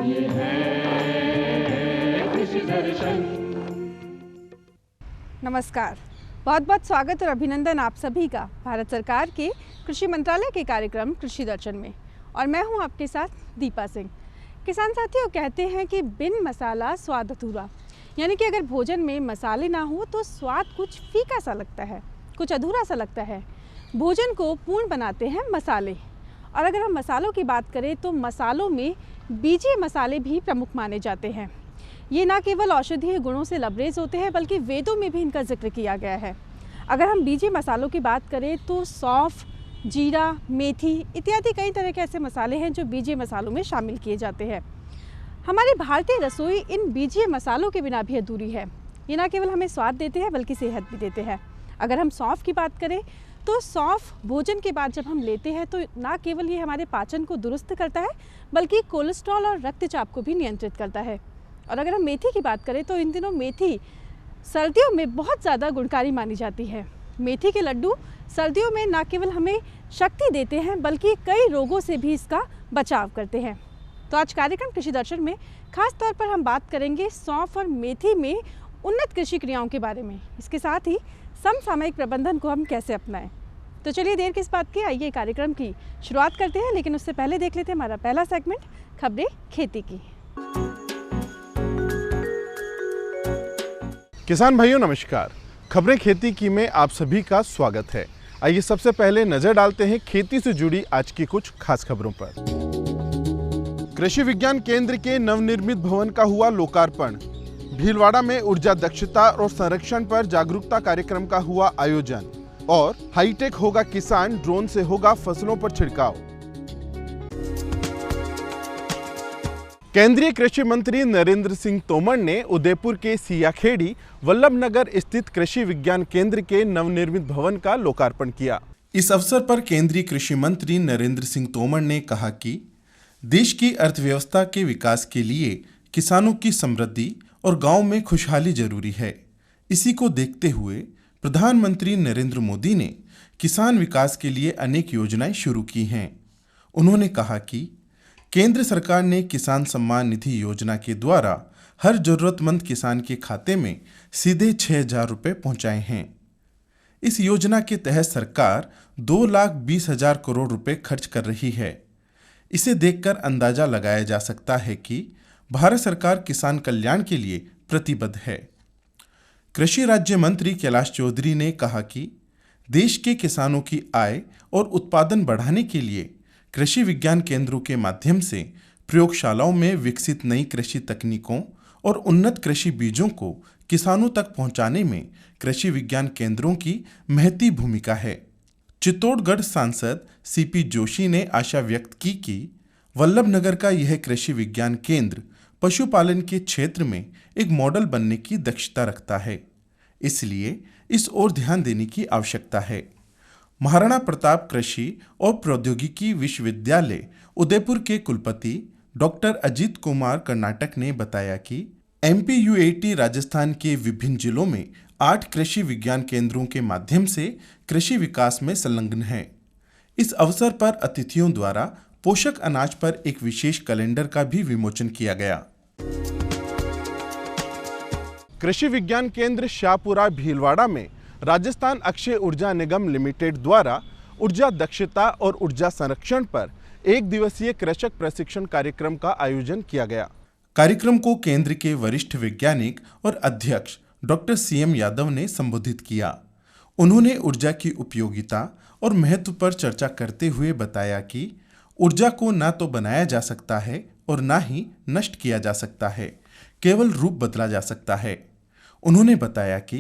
ये है कृषि दर्शन। नमस्कार, बहुत बहुत स्वागत और अभिनंदन आप सभी का भारत सरकार के कृषि मंत्रालय के कार्यक्रम कृषि दर्शन में। और मैं हूं आपके साथ दीपा सिंह। किसान साथियों, कहते हैं कि बिन मसाला स्वाद अधूरा, यानी कि अगर भोजन में मसाले ना हो तो स्वाद कुछ फीका सा लगता है, कुछ अधूरा सा लगता है। भोजन को पूर्ण बनाते हैं मसाले। और अगर हम मसालों की बात करें तो मसालों में बीजीय मसाले भी प्रमुख माने जाते हैं। ये ना केवल औषधीय गुणों से लबरेज होते हैं बल्कि वेदों में भी इनका जिक्र किया गया है। अगर हम बीजीय मसालों की बात करें तो सौंफ, जीरा, मेथी इत्यादि कई तरह के ऐसे मसाले हैं जो बीजीय मसालों में शामिल किए जाते हैं। हमारी भारतीय रसोई इन बीजीय मसालों के बिना भी अधूरी है। ये ना केवल हमें स्वाद देते हैं बल्कि सेहत भी देते हैं। अगर हम सौंफ की बात करें तो सौंफ भोजन के बाद जब हम लेते हैं तो ना केवल ये हमारे पाचन को दुरुस्त करता है बल्कि कोलेस्ट्रॉल और रक्तचाप को भी नियंत्रित करता है। और अगर हम मेथी की बात करें तो इन दिनों मेथी सर्दियों में बहुत ज़्यादा गुणकारी मानी जाती है। मेथी के लड्डू सर्दियों में ना केवल हमें शक्ति देते हैं बल्कि कई रोगों से भी इसका बचाव करते हैं। तो आज कार्यक्रम कृषि दर्शन में खास तौर पर हम बात करेंगे सौंफ और मेथी में उन्नत कृषि क्रियाओं के बारे में। इसके साथ ही समसामयिक प्रबंधन को हम कैसे अपनाएं। तो चलिए देर किस बात की, आइए कार्यक्रम की शुरुआत करते हैं। लेकिन उससे पहले देख लेते हैं हमारा पहला सेगमेंट, खबरें खेती की। किसान भाइयों नमस्कार, खबरें खेती की में आप सभी का स्वागत है। आइए सबसे पहले नजर डालते हैं खेती से जुड़ी आज की कुछ खास खबरों पर। कृषि विज्ञान केंद्र के नवनिर्मित भवन का हुआ लोकार्पण। भीलवाड़ा में ऊर्जा दक्षता और संरक्षण पर जागरूकता कार्यक्रम का हुआ आयोजन। और हाईटेक होगा किसान, ड्रोन से होगा फसलों पर छिड़काव। केंद्रीय कृषि मंत्री नरेंद्र सिंह तोमर ने उदयपुर के सियाखेड़ी वल्लभनगर स्थित कृषि विज्ञान केंद्र के नवनिर्मित भवन का लोकार्पण किया। इस अवसर पर केंद्रीय कृषि मंत्री नरेंद्र सिंह तोमर ने कहा कि देश की अर्थव्यवस्था के विकास के लिए किसानों की समृद्धि और गांव में खुशहाली जरूरी है। इसी को देखते हुए प्रधानमंत्री नरेंद्र मोदी ने किसान विकास के लिए अनेक योजनाएं शुरू की हैं। उन्होंने कहा कि केंद्र सरकार ने किसान सम्मान निधि योजना के द्वारा हर जरूरतमंद किसान के खाते में सीधे 6,000 रुपये पहुंचाए हैं। इस योजना के तहत सरकार 2,20,000 करोड़ रुपए खर्च कर रही है। इसे देखकर अंदाजा लगाया जा सकता है कि भारत सरकार किसान कल्याण के लिए प्रतिबद्ध है। कृषि राज्य मंत्री कैलाश चौधरी ने कहा कि देश के किसानों की आय और उत्पादन बढ़ाने के लिए कृषि विज्ञान केंद्रों के माध्यम से प्रयोगशालाओं में विकसित नई कृषि तकनीकों और उन्नत कृषि बीजों को किसानों तक पहुंचाने में कृषि विज्ञान केंद्रों की महती भूमिका है। चित्तौड़गढ़ सांसद सीपी जोशी ने आशा व्यक्त की कि वल्लभनगर का यह कृषि विज्ञान केंद्र पशुपालन के क्षेत्र में एक मॉडल बनने की दक्षता रखता है, इसलिए इस ओर ध्यान देने की आवश्यकता है। महाराणा प्रताप कृषि और प्रौद्योगिकी विश्वविद्यालय उदयपुर के कुलपति डॉक्टर अजीत कुमार कर्नाटक ने बताया कि MPUAT राजस्थान के विभिन्न जिलों में 8 कृषि विज्ञान केंद्रों के माध्यम से कृषि विकास में संलग्न है। इस अवसर पर अतिथियों द्वारा पोषक अनाज पर एक विशेष कैलेंडर का भी विमोचन किया गया। कृषि विज्ञान केंद्र शाहपुरा भीलवाड़ा में राजस्थान अक्षय ऊर्जा निगम लिमिटेड द्वारा ऊर्जा दक्षता और ऊर्जा संरक्षण पर एक दिवसीय कृषक प्रशिक्षण कार्यक्रम का आयोजन किया गया। कार्यक्रम को केंद्र के वरिष्ठ वैज्ञानिक और अध्यक्ष डॉक्टर CM यादव ने संबोधित किया। उन्होंने ऊर्जा की उपयोगिता और महत्व पर चर्चा करते हुए बताया कि ऊर्जा को ना तो बनाया जा सकता है और ना ही नष्ट किया जा सकता है, केवल रूप बदला जा सकता है। उन्होंने बताया कि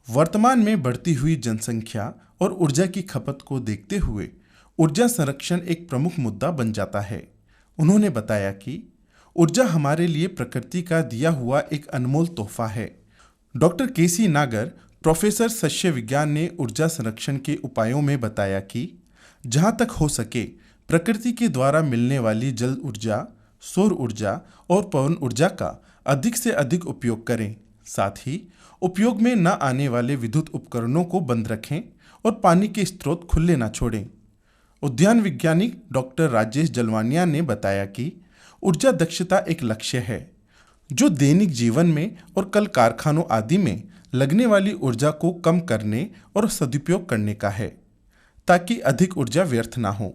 वर्तमान में बढ़ती हुई जनसंख्या और ऊर्जा की खपत को देखते हुए ऊर्जा संरक्षण एक प्रमुख मुद्दा बन जाता है। उन्होंने बताया कि ऊर्जा हमारे लिए प्रकृति का दिया हुआ एक अनमोल तोहफा है। डॉक्टर KC नागर, प्रोफेसर सस्य विज्ञान ने ऊर्जा संरक्षण के उपायों में बताया कि जहां तक हो सके प्रकृति के द्वारा मिलने वाली जल ऊर्जा, सौर ऊर्जा और पवन ऊर्जा का अधिक से अधिक उपयोग करें। साथ ही उपयोग में न आने वाले विद्युत उपकरणों को बंद रखें और पानी के स्रोत खुले न छोड़ें। उद्यान वैज्ञानिक डॉक्टर राजेश जलवानिया ने बताया कि ऊर्जा दक्षता एक लक्ष्य है जो दैनिक जीवन में और कल कारखानों आदि में लगने वाली ऊर्जा को कम करने और सदुपयोग करने का है ताकि अधिक ऊर्जा व्यर्थ ना हो।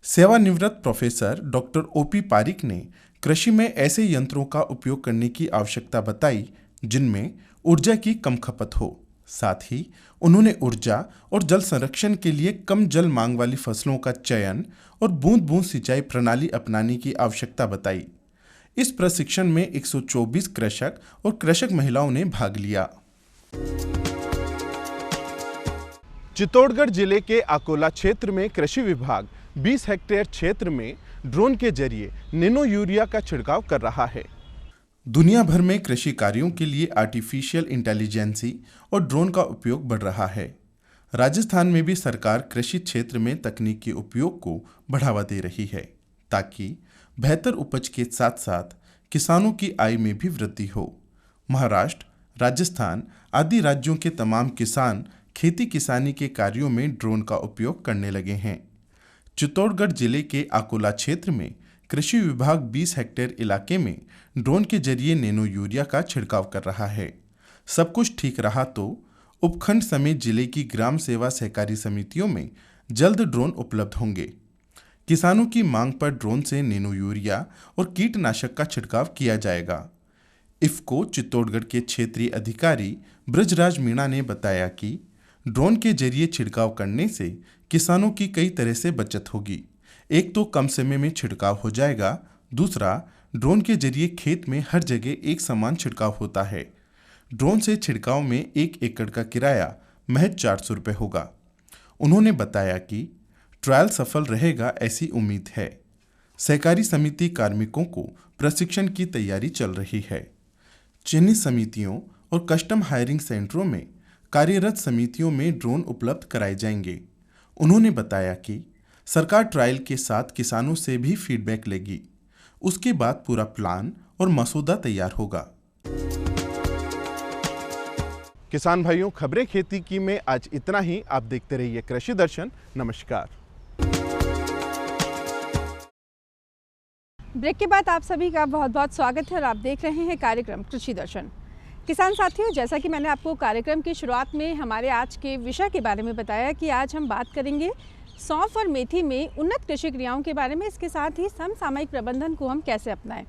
सेवानिवृत्त प्रोफेसर डॉक्टर ओपी पारिक ने कृषि में ऐसे यंत्रों का उपयोग करने की आवश्यकता बताई जिनमें ऊर्जा की कम खपत हो। साथ ही उन्होंने ऊर्जा और जल संरक्षण के लिए कम जल मांग वाली फसलों का चयन और बूंद बूंद सिंचाई प्रणाली अपनाने की आवश्यकता बताई। इस प्रशिक्षण में 124 कृषक और कृषक महिलाओं ने भाग लिया। चित्तौड़गढ़ जिले के अकोला क्षेत्र में कृषि विभाग 20 हेक्टेयर क्षेत्र में ड्रोन के जरिए नैनो यूरिया का छिड़काव कर रहा है। दुनिया भर में कृषि कार्यों के लिए आर्टिफिशियल इंटेलिजेंसी और ड्रोन का उपयोग बढ़ रहा है। राजस्थान में भी सरकार कृषि क्षेत्र में तकनीक के उपयोग को बढ़ावा दे रही है ताकि बेहतर उपज के साथ साथ किसानों की आय में भी वृद्धि हो। महाराष्ट्र, राजस्थान आदि राज्यों के तमाम किसान खेती किसानी के कार्यों में ड्रोन का उपयोग करने लगे हैं। चित्तौड़गढ़ जिले के अकोला क्षेत्र में कृषि विभाग 20 हेक्टेयर इलाके में ड्रोन के जरिए नैनो यूरिया का छिड़काव कर रहा है। सब कुछ ठीक रहा तो उपखंड समेत जिले की ग्राम सेवा सहकारी समितियों में जल्द ड्रोन उपलब्ध होंगे। किसानों की मांग पर ड्रोन से नैनो यूरिया और कीटनाशक का छिड़काव किया जाएगा। इफ्को चित्तौड़गढ़ के क्षेत्रीय अधिकारी ब्रजराज मीणा ने बताया कि ड्रोन के जरिए छिड़काव करने से किसानों की कई तरह से बचत होगी। एक तो कम समय में छिड़काव हो जाएगा, दूसरा ड्रोन के जरिए खेत में हर जगह एक समान छिड़काव होता है। ड्रोन से छिड़काव में 1 एकड़ का किराया महज 400 रुपये होगा। उन्होंने बताया कि ट्रायल सफल रहेगा ऐसी उम्मीद है। सहकारी समिति कार्मिकों को प्रशिक्षण की तैयारी चल रही है। चिन्हित समितियों और कस्टम हायरिंग सेंटरों में कार्यरत समितियों में ड्रोन उपलब्ध कराए जाएंगे। उन्होंने बताया कि सरकार ट्रायल के साथ किसानों से भी फीडबैक लेगी। उसके बाद पूरा प्लान और मसौदा तैयार होगा। किसान भाइयों, खबरें खेती की में आज इतना ही। आप देखते रहिए कृषि दर्शन। नमस्कार। ब्रेक के बाद आप सभी का बहुत बहुत स्वागत है और आप देख रहे हैं कार्यक्रम कृषि दर्शन। किसान साथियों, जैसा कि मैंने आपको कार्यक्रम की शुरुआत में हमारे आज के विषय के बारे में बताया कि आज हम बात करेंगे सौंफ और मेथी में उन्नत कृषि क्रियाओं के बारे में, इसके साथ ही समसामयिक प्रबंधन को हम कैसे अपनाएं।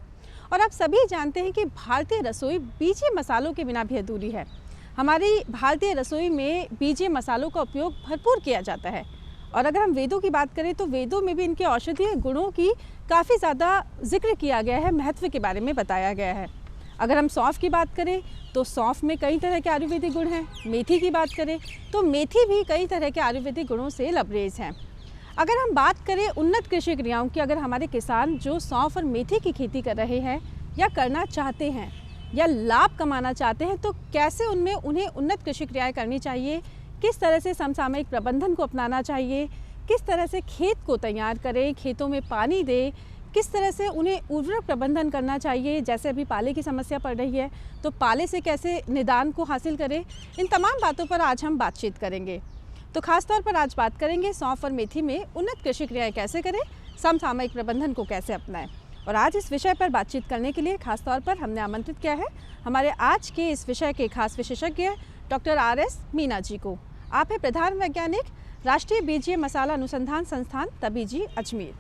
और आप सभी जानते हैं कि भारतीय रसोई बीजे मसालों के बिना भी अधूरी है। हमारी भारतीय रसोई में बीजे मसालों का उपयोग भरपूर किया जाता है और अगर हम वेदों की बात करें तो वेदों में भी इनके औषधीय गुणों की काफ़ी ज़्यादा जिक्र किया गया है, महत्व के बारे में बताया गया है। अगर हम सौंफ की बात करें तो सौंफ में कई तरह के आयुर्वेदिक गुण हैं। मेथी की बात करें तो मेथी भी कई तरह के आयुर्वेदिक गुणों से लबरेज हैं। अगर हम बात करें उन्नत कृषि क्रियाओं की, अगर हमारे किसान जो सौंफ और मेथी की खेती कर रहे हैं या करना चाहते हैं या लाभ कमाना चाहते हैं, तो कैसे उन्हें उन्नत कृषि क्रियाएँ करनी चाहिए, किस तरह से समसामयिक प्रबंधन को अपनाना चाहिए, किस तरह से खेत को तैयार करें, खेतों में पानी दें, किस तरह से उन्हें उर्वरक प्रबंधन करना चाहिए। जैसे अभी पाले की समस्या पड़ रही है तो पाले से कैसे निदान को हासिल करें, इन तमाम बातों पर आज हम बातचीत करेंगे। तो खास तौर पर आज बात करेंगे सौंफ और मेथी में उन्नत कृषि क्रियाएँ कैसे करें, समसामयिक प्रबंधन को कैसे अपनाएं। और आज इस विषय पर बातचीत करने के लिए खास तौर पर हमने आमंत्रित किया है हमारे आज के इस विषय के खास विशेषज्ञ डॉक्टर RS मीणा जी को। आप हैं प्रधान वैज्ञानिक, राष्ट्रीय बीजीय मसाला अनुसंधान संस्थान, तबीजी, अजमेर।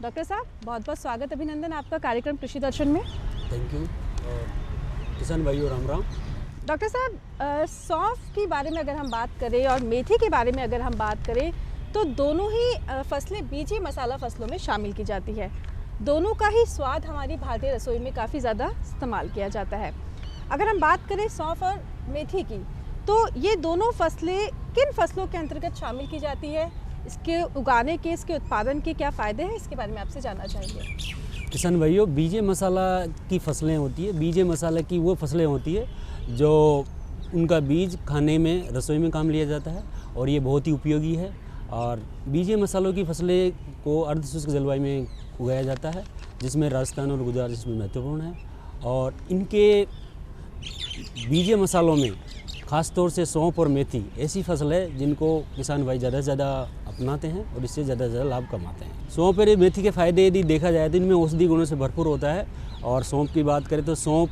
डॉक्टर साहब, बहुत बहुत स्वागत, अभिनंदन आपका कार्यक्रम कृषि दर्शन में। Thank you. किसान भाइयों, राम राम। डॉक्टर साहब, सौंफ के बारे में अगर हम बात करें और मेथी के बारे में अगर हम बात करें तो दोनों ही फसलें बीजीय मसाला फसलों में शामिल की जाती है। दोनों का ही स्वाद हमारी भारतीय रसोई में काफ़ी ज़्यादा इस्तेमाल किया जाता है। अगर हम बात करें सौंफ और मेथी की, तो ये दोनों फसलें किन फसलों के अंतर्गत शामिल की जाती है, इसके उगाने के, इसके उत्पादन के क्या फ़ायदे हैं, इसके बारे में आपसे जानना चाहेंगे। किसान भाइयों, बीजे मसाला की फसलें होती है। बीजे मसाला की वो फसलें होती है जो उनका बीज खाने में, रसोई में काम लिया जाता है और ये बहुत ही उपयोगी है। और बीजे मसालों की फसलें को अर्धशुष्क जलवायु में उगाया जाता है, जिसमें राजस्थान और गुजरात इसमें महत्वपूर्ण है। और इनके बीजे मसालों में ख़ास तौर से सौंफ और मेथी ऐसी फसल है जिनको किसान भाई ज़्यादा से ज़्यादा अपनाते हैं और इससे ज़्यादा से ज़्यादा लाभ कमाते हैं। सौंफ और मेथी के फ़ायदे यदि देखा जाए तो इनमें औषधि गुणों से भरपूर होता है। और सौंफ की बात करें तो सौंफ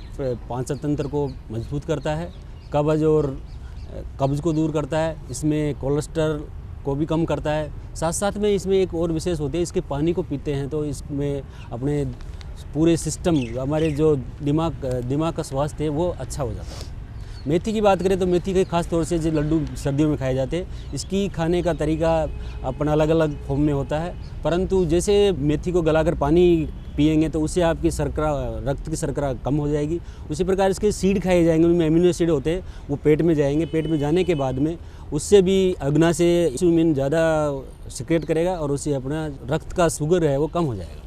पाचन तंत्र को मजबूत करता है, कब्ज़ को दूर करता है, इसमें कोलेस्ट्रॉल को भी कम करता है। साथ साथ में इसमें एक और विशेष होती है, इसके पानी को पीते हैं तो इसमें अपने पूरे सिस्टम, हमारे जो दिमाग का स्वास्थ्य है वो अच्छा हो जाता है। मेथी की बात करें तो मेथी के खास तौर से जो लड्डू सर्दियों में खाए जाते हैं, इसकी खाने का तरीका अपना अलग अलग फॉर्म में होता है, परंतु जैसे मेथी को गलाकर पानी पिएंगे तो उससे आपकी शर्करा, रक्त की शर्करा कम हो जाएगी। उसी प्रकार इसके सीड खाए जाएंगे, उनमें एमिनो एसिड होते हैं, वो पेट में जाएंगे। पेट में जाने के बाद में उससे भी अग्ना से इंसुलिन ज़्यादा सिक्रेट करेगा और उससे अपना रक्त का शुगर है वो कम हो जाएगा।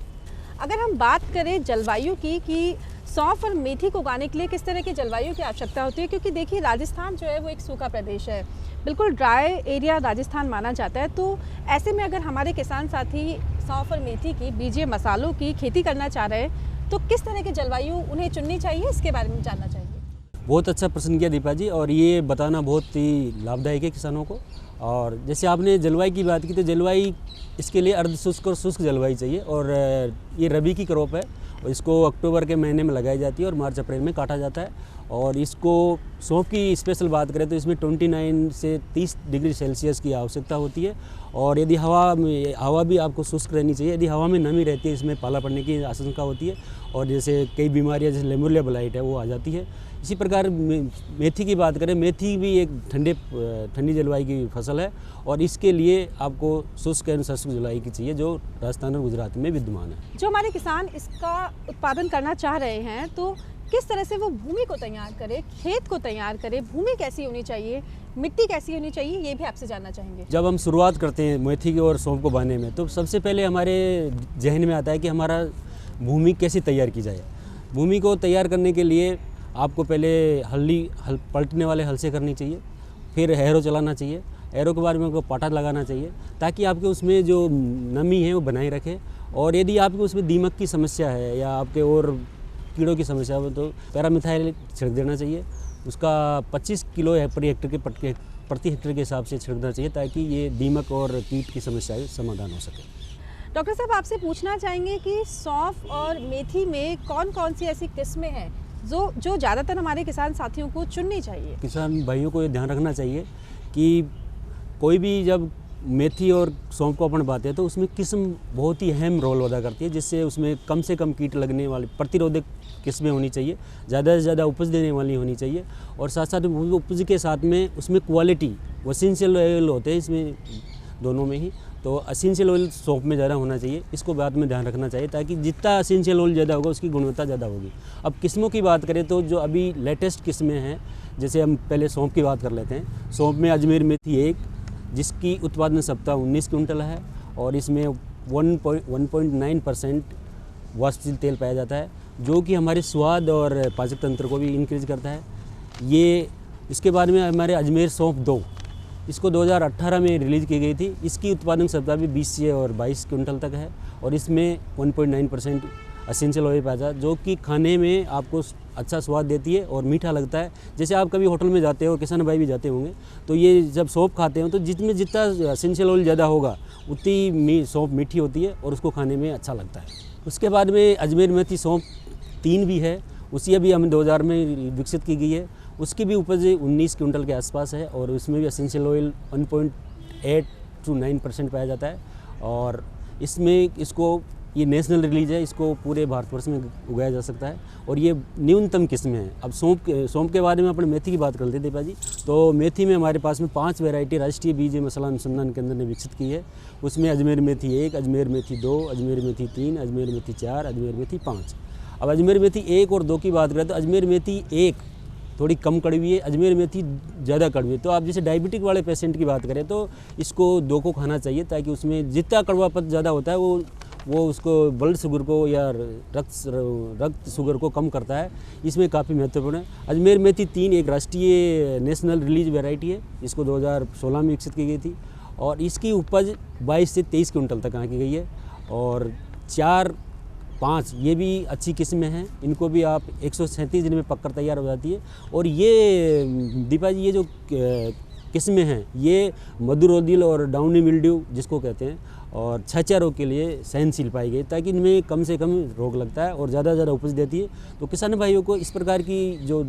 अगर हम बात करें जलवायु की कि सौंफ और मेथी को उगाने के लिए किस तरह की जलवायु की आवश्यकता होती है, क्योंकि देखिए राजस्थान जो है वो एक सूखा प्रदेश है, बिल्कुल ड्राई एरिया राजस्थान माना जाता है। तो ऐसे में अगर हमारे किसान साथी सौंफ और मेथी की बीजे मसालों की खेती करना चाह रहे हैं तो किस तरह की जलवायु उन्हें चुननी चाहिए, इसके बारे में जानना चाहिए। बहुत अच्छा प्रश्न किया दीपा जी, और ये बताना बहुत ही लाभदायक है किसानों को। और जैसे आपने जलवायु की बात की तो जलवायु इसके लिए अर्ध शुष्क और शुष्क जलवायु चाहिए। और ये रबी की क्रॉप है और इसको अक्टूबर के महीने में लगाई जाती है और मार्च अप्रैल में काटा जाता है। और इसको सौंफ की स्पेशल बात करें तो इसमें 29 से 30 डिग्री सेल्सियस की आवश्यकता होती है। और यदि हवा भी आपको शुष्क रहनी चाहिए, यदि हवा में नमी रहती है इसमें पाला पड़ने की आशंका होती है और जैसे कई बीमारियां जैसे लेमुरिया ब्लाइट है वो आ जाती है। इसी प्रकार मेथी की बात करें, मेथी भी एक ठंडी जलवायु की फसल है और इसके लिए आपको शुष्क एवं शुष्क जलवायु की चाहिए जो राजस्थान और गुजरात में विद्यमान है। जो हमारे किसान इसका उत्पादन करना चाह रहे हैं तो किस तरह से वो भूमि को तैयार करे, खेत को तैयार करे, भूमि कैसी होनी चाहिए, मिट्टी कैसी होनी चाहिए, ये भी आपसे जानना चाहेंगे। जब हम शुरुआत करते हैं मेथी और सौंफ को बांधने में तो सबसे पहले हमारे जहन में आता है कि हमारा भूमि कैसे तैयार की जाए। भूमि को तैयार करने के लिए आपको पहले पलटने वाले हल से करनी चाहिए, फिर हैरो चलाना चाहिए, हैरो के बाद में आपको पाटा लगाना चाहिए ताकि आपके उसमें जो नमी है वो बनाए रखे। और यदि आपके उसमें दीमक की समस्या है या आपके और कीड़ों की समस्या हो तो पैरामिथाइल छिड़क देना चाहिए। उसका 25 किलो प्रति हेक्टेयर के हिसाब से छिड़कना चाहिए ताकि ये दीमक और कीट की समस्या समाधान हो सके। डॉक्टर साहब आपसे पूछना चाहेंगे कि सौंफ और मेथी में कौन कौन सी ऐसी किस्में हैं जो ज़्यादातर हमारे किसान साथियों को चुननी चाहिए। किसान भाइयों को ये ध्यान रखना चाहिए कि कोई भी जब मेथी और सौंफ को अपन बाते हैं तो उसमें किस्म बहुत ही अहम रोल अदा करती है, जिससे उसमें कम से कम कीट लगने वाली प्रतिरोधक किस्में होनी चाहिए, ज़्यादा से ज़्यादा उपज देने वाली होनी चाहिए। और साथ साथ उपज के साथ में उसमें क्वालिटी, एसेंशियल ऑयल होते हैं इसमें दोनों में ही, तो एसेंशियल ऑयल सौंफ में ज़्यादा होना चाहिए। इसको बाद में ध्यान रखना चाहिए ताकि जितना एसेंशियल ऑयल ज़्यादा होगा उसकी गुणवत्ता ज़्यादा होगी। अब किस्मों की बात करें तो जो अभी लेटेस्ट किस्में हैं, जैसे हम पहले सौंफ की बात कर लेते हैं। सौंफ में अजमेर मेथी 1 जिसकी उत्पादन क्षमता 19 क्विंटल है और इसमें 1.9% वाष्पशील तेल पाया जाता है जो कि हमारे स्वाद और पाचन तंत्र को भी इंक्रीज करता है। ये इसके बाद में हमारे अजमेर सौंफ 2, इसको 2018 में रिलीज़ की गई थी। इसकी उत्पादन क्षमता भी 20 से और 22 क्विंटल तक है और इसमें 1.9% एसेंशियल ऑयल पाया जाता है जो कि खाने में आपको अच्छा स्वाद देती है और मीठा लगता है। जैसे आप कभी होटल में जाते हो, किसान भाई भी जाते होंगे, तो ये जब सौंफ खाते हो तो जितना एसेंशियल ऑयल ज़्यादा होगा उतनी सौंफ मीठी होती है और उसको खाने में अच्छा लगता है। उसके बाद में अजमेर मेथी सौंफ 3 भी है, उसी अभी हम 2000 में विकसित की गई है। उसकी भी उपज 19 क्विंटल के आसपास है और उसमें भी एसेंशियल ऑयल 1.8 to 9% पाया जाता है। और इसमें ये नेशनल रिलीज है, इसको पूरे भारतवर्ष में उगाया जा सकता है और ये न्यूनतम किस्में हैं। अब सौंफ के बारे में अपने मेथी की बात कर लेते हैं दीपा जी। तो मेथी में हमारे पास में 5 वैरायटी राष्ट्रीय बीज मसाला अनुसंधान केंद्र ने विकसित की है। उसमें अजमेर मेथी 1, अजमेर मेथी 2, अजमेर मेथी 3, अजमेर मेथी 4, अजमेर मेथी 5। अब अजमेर मेथी 1 और 2 की बात करें तो अजमेर मेथी 1 थोड़ी कम कड़वी है, अजमेर मेथी ज़्यादा कड़वी है। तो आप जैसे डायबिटिक वाले पेशेंट की बात करें तो इसको 2 को खाना चाहिए ताकि उसमें जितना कड़वापन ज़्यादा होता है वो उसको ब्लड शुगर को या रक्त शुगर को कम करता है, इसमें काफ़ी महत्वपूर्ण है। अजमेर मेथी 3 एक राष्ट्रीय नेशनल रिलीज वैरायटी है, इसको 2016 में विकसित की गई थी और इसकी उपज 22 से 23 क्विंटल तक आंकी गई है। और 4, 5 ये भी अच्छी किस्में हैं, इनको भी आप 137 दिन में पककर तैयार हो जाती है। और ये दीपा जी ये जो किस्में हैं ये मधुरोदिल और डाउनी मिल्ड्यू जिसको कहते हैं और छाछा रोग के लिए सहनशील पाई गई, ताकि इनमें कम से कम रोग लगता है और ज़्यादा से ज़्यादा उपज देती है। तो किसान भाइयों को इस प्रकार की जो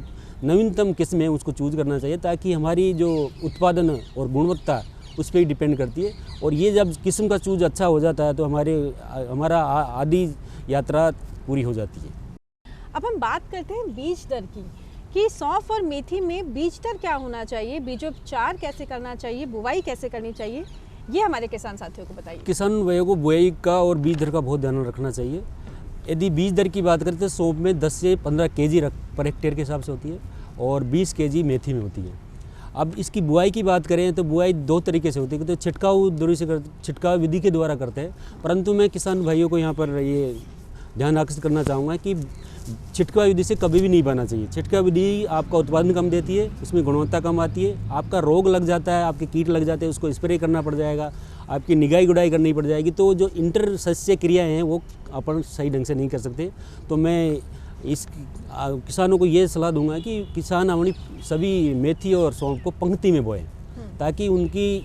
नवीनतम किस्म है उसको चूज़ करना चाहिए, ताकि हमारी जो उत्पादन और गुणवत्ता उस पर ही डिपेंड करती है। और ये जब किस्म का चूज अच्छा हो जाता है तो हमारा आधी यात्रा पूरी हो जाती है। अब हम बात करते हैं बीज दर की, कि सौंफ और मेथी में बीज दर क्या होना चाहिए, बीजोपचार कैसे करना चाहिए, बुवाई कैसे करनी चाहिए, ये हमारे किसान साथियों को बताइए। किसान भाइयों को बुआई का और बीज दर का बहुत ध्यान रखना चाहिए। यदि बीज दर की बात करते हैं सौंफ में 10 से 15 केजी पर हेक्टेयर के हिसाब से होती है और 20 केजी मेथी में होती है। अब इसकी बुआई की बात करें तो बुआई 2 तरीके से होती है, तो छिटकाव विधि के द्वारा करते हैं, परंतु मैं किसान भाइयों को यहाँ पर ये ध्यान आकर्षित करना चाहूँगा कि छिटकाव विधि से कभी भी नहीं बना चाहिए। छिटकाव विधि आपका उत्पादन कम देती है, उसमें गुणवत्ता कम आती है, आपका रोग लग जाता है, आपके कीट लग जाते हैं, उसको स्प्रे करना पड़ जाएगा, आपकी निगाही गुड़ाई करनी पड़ जाएगी। तो जो इंटर सस्य क्रियाएँ हैं वो अपन सही ढंग से नहीं कर सकते। तो मैं इस किसानों को ये सलाह दूंगा कि किसान अपनी सभी मेथी और सौंफ को पंक्ति में बोएं, ताकि उनकी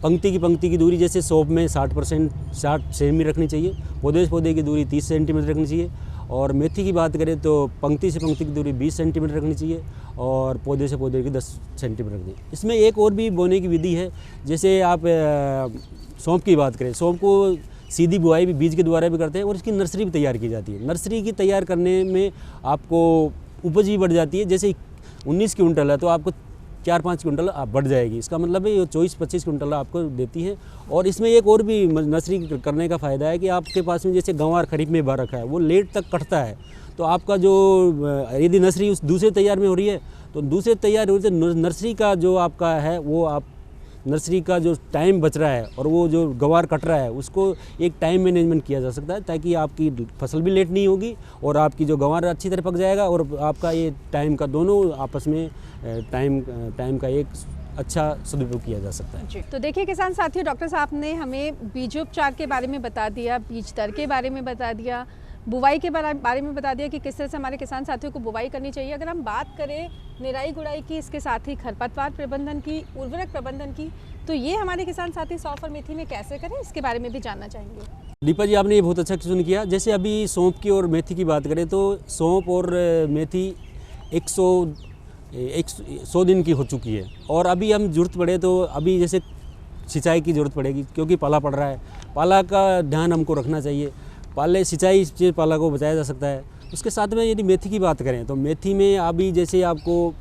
पंक्ति की दूरी जैसे सौंफ में 60 सेमी रखनी चाहिए, पौधे से पौधे की दूरी 30 सेंटीमीटर रखनी चाहिए, और मेथी की बात करें तो पंक्ति से पंक्ति की दूरी 20 सेंटीमीटर रखनी चाहिए और पौधे से पौधे की 10 सेंटीमीटर रखनी चाहिए। इसमें एक और भी बोने की विधि है, जैसे आप सौंफ की बात करें, सौंफ को सीधी बुआई भी बीज के द्वारा भी करते हैं और इसकी नर्सरी भी तैयार की जाती है। नर्सरी की तैयार करने में आपको उपज भी बढ़ जाती है, जैसे 19 क्विंटल है तो आपको 4-5 क्विंटल बढ़ जाएगी। इसका मतलब है ये 24-25 क्विंटल आपको देती है। और इसमें एक और भी नर्सरी करने का फ़ायदा है कि आपके पास में जैसे गंवार खरीफ में भर रखा है वो लेट तक कटता है, तो आपका जो यदि नर्सरी उस दूसरे तैयार में हो रही है तो दूसरे तैयार हो रही है तो नर्सरी का जो आपका है वो आप नर्सरी का जो टाइम बच रहा है और वो जो गंवार कट रहा है उसको एक टाइम मैनेजमेंट किया जा सकता है, ताकि आपकी फसल भी लेट नहीं होगी और आपकी जो गंवार अच्छी तरह पक जाएगा और आपका ये टाइम का दोनों आपस में टाइम का एक अच्छा सदुपयोग किया जा सकता है। जी, तो देखिए किसान साथियों, डॉक्टर साहब ने हमें बीजोपचार के बारे में बता दिया, बीज दर के बारे में बता दिया, बुवाई के बारे में बता दिया कि किस तरह से हमारे किसान साथियों को बुवाई करनी चाहिए। अगर हम बात करें निराई गुड़ाई की, इसके साथ ही खरपतवार प्रबंधन की, उर्वरक प्रबंधन की, तो ये हमारे किसान साथी सौंफ और मेथी में कैसे करें, इसके बारे में भी जानना चाहेंगे। दीपा जी, आपने ये बहुत अच्छा क्वेश्चन किया। जैसे अभी सौंफ की और मेथी की बात करें तो सौंफ और मेथी 100 दिन की हो चुकी है और अभी हम जरूरत पड़े तो अभी जैसे सिंचाई की ज़रूरत पड़ेगी, क्योंकि पाला पड़ रहा है। पाला का ध्यान हमको रखना चाहिए, सिंचाई से पाला को बचाया जा सकता है। उसके साथ में यदि मेथी की बात करें तो मेथी में अभी जैसे आपको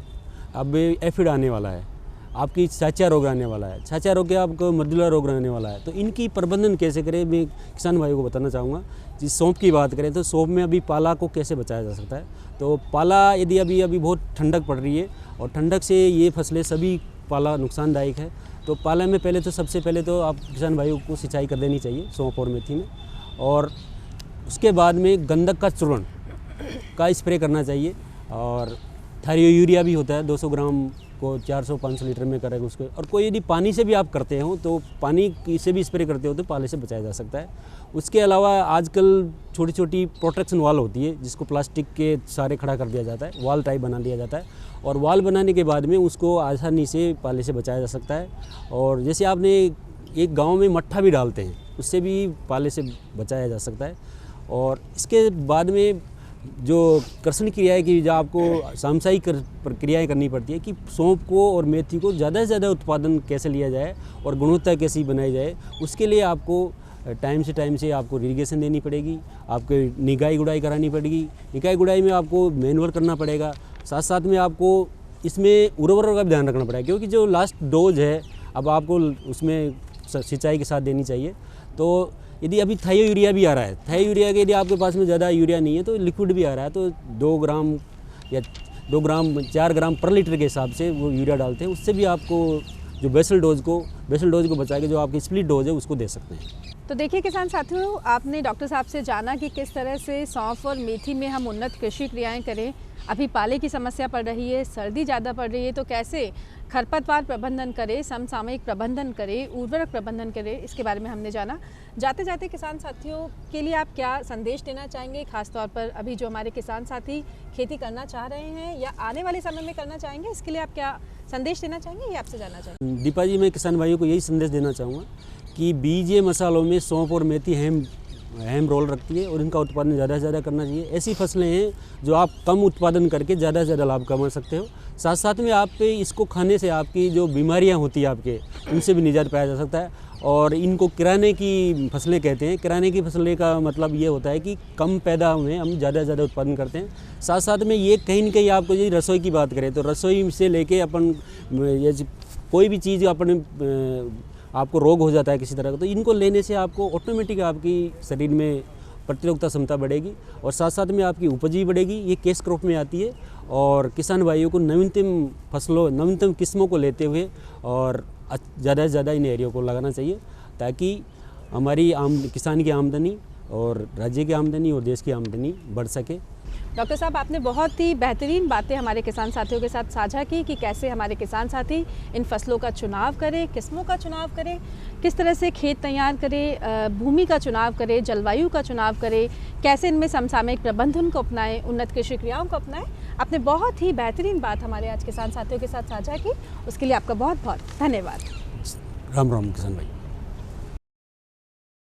अब एफिड आने वाला है, आपकी छाछा रोग आने वाला है, छाछा रोग के आपको मधुला रोग आने वाला है, तो इनकी प्रबंधन कैसे करें मैं किसान भाइयों को बताना चाहूँगा। जिस सौंफ की बात करें तो सौंफ में अभी पाला को कैसे बचाया जा सकता है। तो पाला यदि अभी बहुत ठंडक पड़ रही है और ठंडक से ये फसलें सभी पाला नुकसानदायक है, तो पाला में सबसे पहले तो आप किसान भाइयों को सिंचाई कर देनी चाहिए सौंफ और मेथी में, और उसके बाद में गंधक का चूर्ण का स्प्रे करना चाहिए। और थायरियो यूरिया भी होता है, 200 ग्राम को 400-500 लीटर में करेगा उसको। और कोई यदि पानी से भी आप करते हो तो पानी से भी स्प्रे करते हो तो पाले से बचाया जा सकता है। उसके अलावा आजकल छोटी छोटी प्रोटेक्शन वाल होती है जिसको प्लास्टिक के सारे खड़ा कर दिया जाता है, वाल टाइप बना दिया जाता है, और वाल बनाने के बाद में उसको आसानी से पाले से बचाया जा सकता है। और जैसे आपने एक गाँव में मट्ठा भी डालते हैं, उससे भी पाले से बचाया जा सकता है। और इसके बाद में जो कृषि क्रिया है कि जो आपको सामसाई प्रक्रियाएँ करनी पड़ती है कि सौंफ को और मेथी को ज़्यादा से ज़्यादा उत्पादन कैसे लिया जाए और गुणवत्ता कैसी बनाई जाए, उसके लिए आपको टाइम से आपको इरिगेशन देनी पड़ेगी, आपको निगाही गुड़ाई करानी पड़ेगी। निगाही गुड़ाई में आपको मैनुअल करना पड़ेगा, साथ में आपको इसमें उर्वरक का भी ध्यान रखना पड़ेगा, क्योंकि जो लास्ट डोज है अब आपको उसमें सिंचाई के साथ देनी चाहिए। तो यदि अभी थायो यूरिया भी आ रहा है, थायो यूरिया के यदि आपके पास में ज़्यादा यूरिया नहीं है तो लिक्विड भी आ रहा है, तो 2 ग्राम या 4 ग्राम पर लीटर के हिसाब से वो यूरिया डालते हैं। उससे भी आपको जो बेसल डोज को बचा के जो आपकी स्प्लिट डोज है उसको दे सकते हैं। तो देखिए किसान साथियों, आपने डॉक्टर साहब से जाना कि किस तरह से सौंफ और मेथी में हम उन्नत कृषि क्रियाएं करें। अभी पाले की समस्या पड़ रही है, सर्दी ज़्यादा पड़ रही है, तो कैसे खरपतवार प्रबंधन करें, समसामयिक प्रबंधन करें, उर्वरक प्रबंधन करें, इसके बारे में हमने जाना। जाते जाते किसान साथियों के लिए आप क्या संदेश देना चाहेंगे, खासतौर पर अभी जो हमारे किसान साथी खेती करना चाह रहे हैं या आने वाले समय में करना चाहेंगे, इसके लिए आप क्या संदेश देना चाहेंगे, ये आपसे जानना चाहेंगे। दीपा जी, मैं किसान भाइयों को यही संदेश देना चाहूँगा कि बीजे मसालों में सौंफ और मेथी अहम रोल रखती है और इनका उत्पादन ज़्यादा से ज़्यादा करना चाहिए। ऐसी फसलें हैं जो आप कम उत्पादन करके ज़्यादा से ज़्यादा लाभ कमा सकते हो। साथ साथ में आप पे इसको खाने से आपकी जो बीमारियां होती है आपके, उनसे भी निजात पाया जा सकता है। और इनको किराने की फसलें कहते हैं। किराने की फसलें का मतलब ये होता है कि कम पैदा में हम ज़्यादा से ज़्यादा उत्पादन करते हैं। साथ साथ में ये कहीं न कहीं आपको यदि रसोई की बात करें तो रसोई से लेके अपन कोई भी चीज़ आपको रोग हो जाता है किसी तरह का, तो इनको लेने से आपको ऑटोमेटिक आपकी शरीर में प्रतिरोधकता क्षमता बढ़ेगी और साथ साथ में आपकी उपज भी बढ़ेगी। ये कैश क्रॉप में आती है और किसान भाइयों को नवीनतम किस्मों को लेते हुए और ज़्यादा से ज़्यादा इन एरियो को लगाना चाहिए ताकि हमारी किसान की आमदनी और राज्य की आमदनी और देश की आमदनी बढ़ सके। डॉक्टर साहब, आपने बहुत ही बेहतरीन बातें हमारे किसान साथियों के साथ साझा की कि कैसे हमारे किसान साथी इन फसलों का चुनाव करें, किस्मों का चुनाव करें, किस तरह से खेत तैयार करें, भूमि का चुनाव करें, जलवायु का चुनाव करें, कैसे इनमें समसामयिक प्रबंधन को अपनाएं, उन्नत कृषि क्रियाओं को अपनाएं। आपने बहुत ही बेहतरीन बात हमारे आज किसान साथियों के साथ साझा की, उसके लिए आपका बहुत बहुत धन्यवाद। राम राम किसान भाई।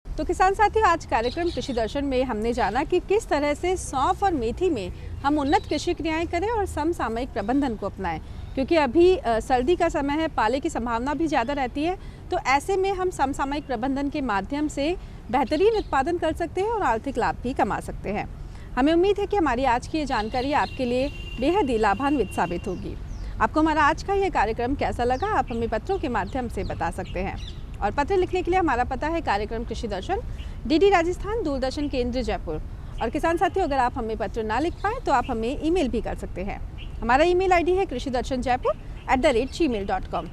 तो किसान साथियों, आज कार्यक्रम कृषि दर्शन में हमने जाना कि किस तरह से सौंफ और मेथी में हम उन्नत कृषि क्रियाएं करें और समसामयिक प्रबंधन को अपनाएं, क्योंकि अभी सर्दी का समय है, पाले की संभावना भी ज़्यादा रहती है। तो ऐसे में हम समसामयिक प्रबंधन के माध्यम से बेहतरीन उत्पादन कर सकते हैं और आर्थिक लाभ भी कमा सकते हैं। हमें उम्मीद है कि हमारी आज की ये जानकारी आपके लिए बेहद ही लाभान्वित साबित होगी। आपको हमारा आज का ये कार्यक्रम कैसा लगा, आप हमें पत्रों के माध्यम से बता सकते हैं। और पत्र लिखने के लिए हमारा पता है कार्यक्रम कृषि दर्शन, डीडी राजस्थान, दूरदर्शन केंद्र, जयपुर। और किसान साथियों, अगर आप हमें पत्र ना लिख पाए तो आप हमें ईमेल भी कर सकते हैं। हमारा ईमेल आईडी है krishidarshanjaipur@gmail.com।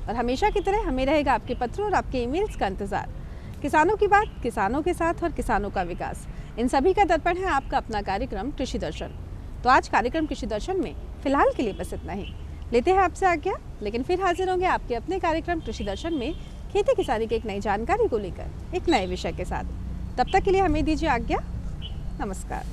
और हमेशा की तरह हमें रहेगा आपके पत्रों और आपके ईमेल्स का इंतज़ार। किसानों की बात, किसानों के साथ और किसानों का विकास, इन सभी का दर्पण है आपका अपना कार्यक्रम कृषि दर्शन। तो आज कार्यक्रम कृषि दर्शन में फ़िलहाल के लिए बस इतना ही। लेते हैं आपसे आज्ञा, लेकिन फिर हाजिर होंगे आपके अपने कार्यक्रम कृषि दर्शन में खेती किसानी की एक नई जानकारी को लेकर एक नए विषय के साथ। तब तक के लिए हमें दीजिए आज्ञा। नमस्कार।